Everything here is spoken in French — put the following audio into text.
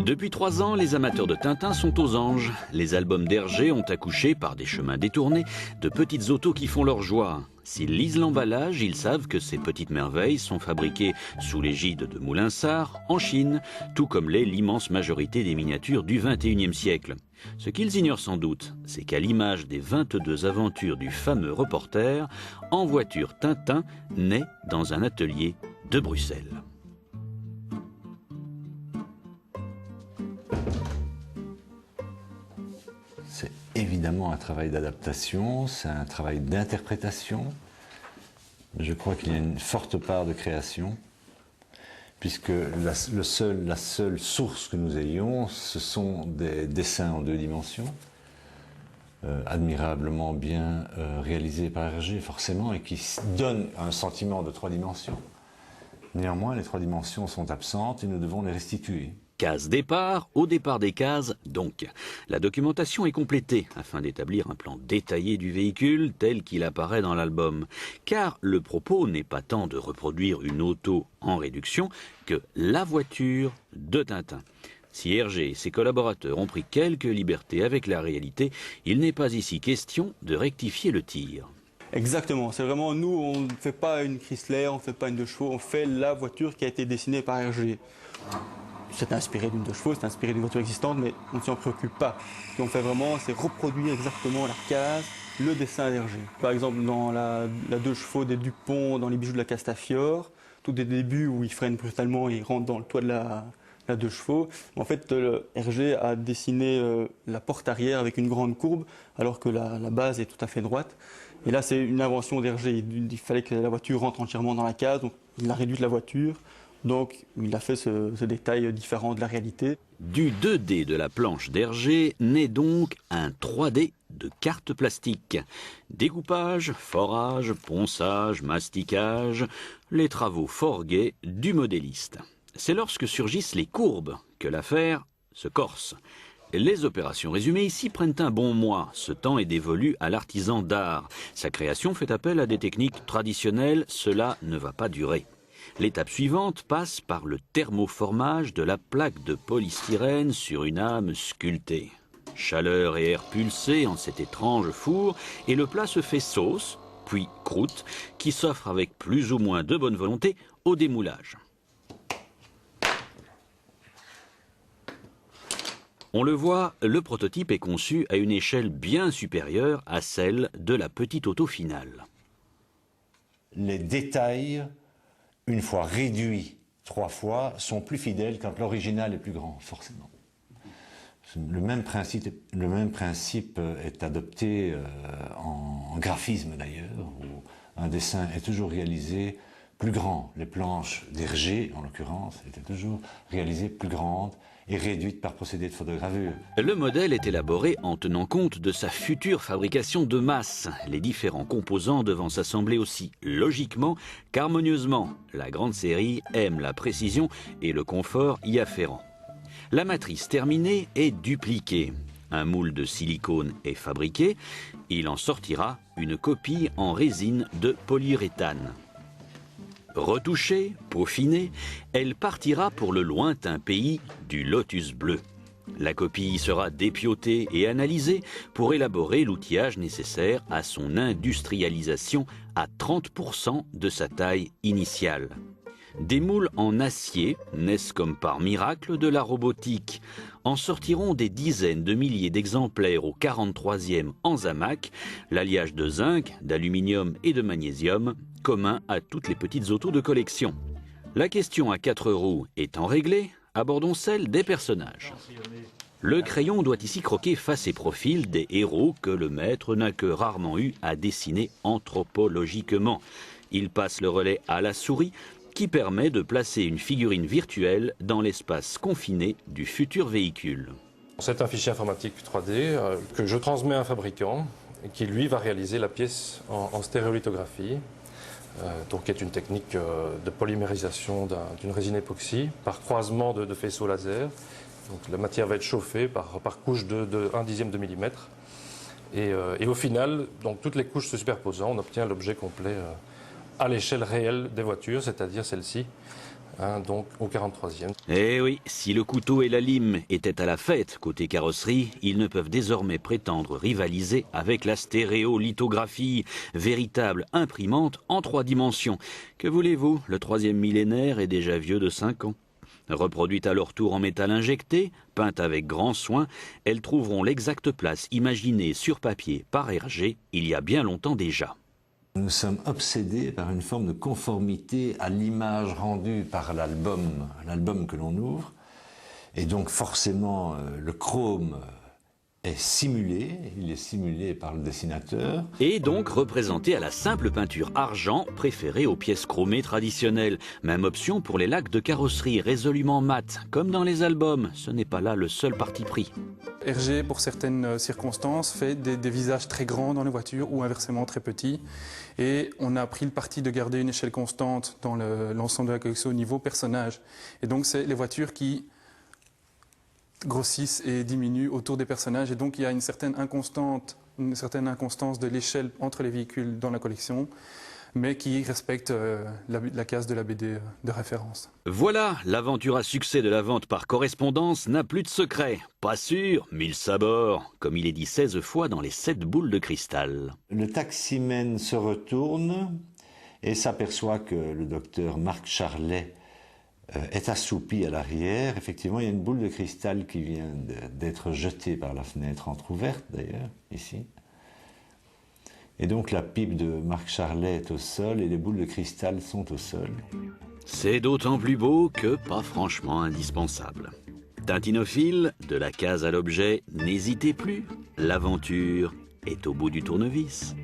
Depuis 3 ans, les amateurs de Tintin sont aux anges. Les albums d'Hergé ont accouché, par des chemins détournés, de petites autos qui font leur joie. S'ils lisent l'emballage, ils savent que ces petites merveilles sont fabriquées sous l'égide de Moulinsart, en Chine, tout comme l'est l'immense majorité des miniatures du XXIe siècle. Ce qu'ils ignorent sans doute, c'est qu'à l'image des 22 aventures du fameux reporter, En voiture Tintin naît dans un atelier de Bruxelles. C'est évidemment un travail d'adaptation, c'est un travail d'interprétation. Je crois qu'il y a une forte part de création, puisque la seule source que nous ayons, ce sont des dessins en 2 dimensions, admirablement bien réalisés par Hergé, forcément, et qui donnent un sentiment de 3 dimensions. Néanmoins, les 3 dimensions sont absentes et nous devons les restituer. Case départ, au départ des cases, donc. La documentation est complétée afin d'établir un plan détaillé du véhicule tel qu'il apparaît dans l'album. Car le propos n'est pas tant de reproduire une auto en réduction que la voiture de Tintin. Si Hergé et ses collaborateurs ont pris quelques libertés avec la réalité, il n'est pas ici question de rectifier le tir. Exactement, c'est vraiment nous, on ne fait pas une Chrysler, on ne fait pas une 2 chevaux, on fait la voiture qui a été dessinée par Hergé. C'est inspiré d'une 2 chevaux, c'est inspiré d'une voiture existante, mais on ne s'en préoccupe pas. Ce qu'on fait vraiment, c'est reproduire exactement la case, le dessin d'Hergé. Par exemple, dans la 2 chevaux des Dupont, dans les bijoux de la Castafiore, tout des débuts où il freine brutalement et il rentre dans le toit de la 2 chevaux. En fait, Hergé a dessiné la porte arrière avec une grande courbe, alors que la base est tout à fait droite. Et là, c'est une invention d'Hergé. Il fallait que la voiture rentre entièrement dans la case, donc il a réduit la voiture. Donc, il a fait ce détail différent de la réalité. Du 2D de la planche d'Hergé naît donc un 3D de carte plastique. Découpage, forage, ponçage, masticage, les travaux fort gais du modéliste. C'est lorsque surgissent les courbes que l'affaire se corse. Les opérations résumées ici prennent un bon mois. Ce temps est dévolu à l'artisan d'art. Sa création fait appel à des techniques traditionnelles. Cela ne va pas durer. L'étape suivante passe par le thermoformage de la plaque de polystyrène sur une âme sculptée. Chaleur et air pulsés en cet étrange four, et le plat se fait sauce, puis croûte, qui s'offre avec plus ou moins de bonne volonté au démoulage. On le voit, le prototype est conçu à une échelle bien supérieure à celle de la petite auto finale. Les détails, une fois réduits 3 fois, sont plus fidèles quand l'original est plus grand, forcément. Le même principe est adopté en graphisme d'ailleurs, où un dessin est toujours réalisé plus grand. Les planches d'Hergé, en l'occurrence, étaient toujours réalisées plus grandes et réduites par procédé de photogravure. Le modèle est élaboré en tenant compte de sa future fabrication de masse, les différents composants devant s'assembler aussi logiquement qu'harmonieusement. La grande série aime la précision et le confort y afférent. La matrice terminée est dupliquée. Un moule de silicone est fabriqué. Il en sortira une copie en résine de polyuréthane. Retouchée, peaufinée, elle partira pour le lointain pays du lotus bleu. La copie sera dépiautée et analysée pour élaborer l'outillage nécessaire à son industrialisation à 30% de sa taille initiale. Des moules en acier naissent comme par miracle de la robotique. En sortiront des dizaines de milliers d'exemplaires au 43e en Zamac, l'alliage de zinc, d'aluminium et de magnésium, commun à toutes les petites autos de collection. La question à 4 roues étant réglée, abordons celle des personnages. Le crayon doit ici croquer face et profil des héros que le maître n'a que rarement eu à dessiner anthropologiquement. Il passe le relais à la souris, qui permet de placer une figurine virtuelle dans l'espace confiné du futur véhicule. C'est un fichier informatique 3D que je transmets à un fabricant et qui lui va réaliser la pièce en stéréolithographie, donc qui est une technique de polymérisation d'une résine époxy par croisement de faisceaux laser. Donc la matière va être chauffée par couche de 1/10 de millimètre et au final, donc toutes les couches se superposant, on obtient l'objet complet à l'échelle réelle des voitures, c'est-à-dire celle-ci, hein, donc au 43e. Eh oui, si le couteau et la lime étaient à la fête côté carrosserie, ils ne peuvent désormais prétendre rivaliser avec la stéréolithographie, véritable imprimante en 3 dimensions. Que voulez-vous, le 3e millénaire est déjà vieux de 5 ans. Reproduites à leur tour en métal injecté, peintes avec grand soin, elles trouveront l'exacte place imaginée sur papier par Hergé il y a bien longtemps déjà. Nous sommes obsédés par une forme de conformité à l'image rendue par l'album que l'on ouvre. Et donc forcément, le chrome est simulé, il est simulé par le dessinateur. Et donc représenté à la simple peinture argent préférée aux pièces chromées traditionnelles. Même option pour les lacs de carrosserie résolument mat. Comme dans les albums, ce n'est pas là le seul parti pris. Hergé, pour certaines circonstances, fait des visages très grands dans les voitures ou inversement très petits. Et on a pris le parti de garder une échelle constante dans l'ensemble de la collection au niveau personnage. Et donc c'est les voitures qui grossissent et diminuent autour des personnages. Et donc il y a une certaine inconstance de l'échelle entre les véhicules dans la collection, mais qui respecte la case de la BD de référence. Voilà, l'aventure à succès de la vente par correspondance n'a plus de secret. Pas sûr, 1000 sabords, comme il est dit 16 fois dans les 7 boules de cristal. Le taximène se retourne et s'aperçoit que le docteur Marc Charlet est assoupi à l'arrière. Effectivement, il y a une boule de cristal qui vient d'être jetée par la fenêtre entrouverte, d'ailleurs, ici. Et donc la pipe de Marc Charlet est au sol et les boules de cristal sont au sol. C'est d'autant plus beau que pas franchement indispensable. Tintinophile, de la case à l'objet, n'hésitez plus. L'aventure est au bout du tournevis.